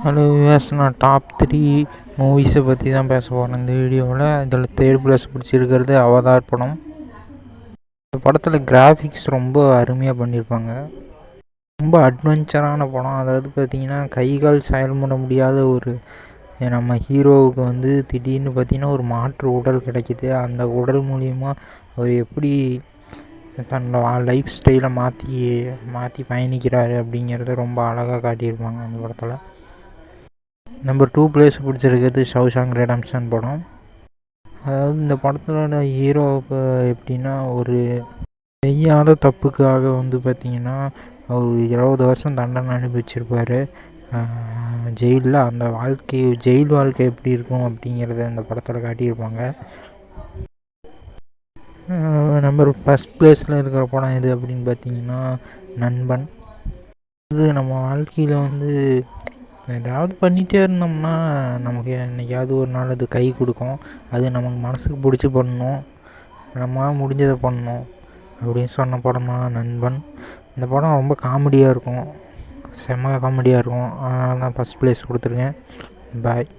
Hello viewers, நான் top 3 மூவிஸை பற்றி தான் பேச போகிறேன் இந்த வீடியோவில். இதில் தேர்ட் பிளேஸ் பிடிச்சிருக்கிறது அவதார் படம். இந்த படத்தில் கிராஃபிக்ஸ் ரொம்ப அருமையாக பண்ணியிருப்பாங்க. ரொம்ப அட்வென்ச்சரான படம். அதாவது பார்த்திங்கன்னா கை கால் செயல்பட முடியாத ஒரு நம்ம ஹீரோவுக்கு வந்து திடீர்னு பார்த்திங்கன்னா ஒரு மாற்று உடல் கிடைக்கிது. அந்த உடல் மூலிமா அவர் எப்படி தன்னோட லைஃப் ஸ்டைலை மாற்றி பயணிக்கிறாரு அப்படிங்கிறத ரொம்ப அழகாக காட்டியிருப்பாங்க அந்த படத்தில். நம்பர் 2 பிளேஸ் பிடிச்சிருக்கிறது ஷாவ்ஷாங்க் ரிடெம்ப்ஷன் படம். அதாவது இந்த படத்தோட ஹீரோ எப்படின்னா, ஒரு செய்யாத தப்புக்காக வந்து பார்த்திங்கன்னா அவர் 20 வருஷம் தண்டனை அனுபவிச்சிருப்பார் ஜெயிலில். அந்த ஜெயில் வாழ்க்கை எப்படி இருக்கும் அப்படிங்கிறத இந்த படத்தில் காட்டியிருப்பாங்க. நம்பர் 1 பிளேஸில் இருக்கிற படம் எது அப்படின்னு பார்த்தீங்கன்னா நண்பன். இது நம்ம வாழ்க்கையில் வந்து ஏதாவது பண்ணிகிட்டே இருந்தோம்னா நமக்கு என்றைக்காவது ஒரு நாள் அது கை கொடுக்கும். அது நமக்கு மனசுக்கு பிடிச்சி பண்ணணும், நம்மளால் முடிஞ்சதை பண்ணணும் அப்படின்னு சொன்ன படம் தான் நண்பன். இந்த படம் ரொம்ப காமெடியாக இருக்கும், செம்ம காமெடியாக இருக்கும். அதனால தான் ஃபஸ்ட் பிளேஸ் கொடுத்துருக்கேன். பாய்.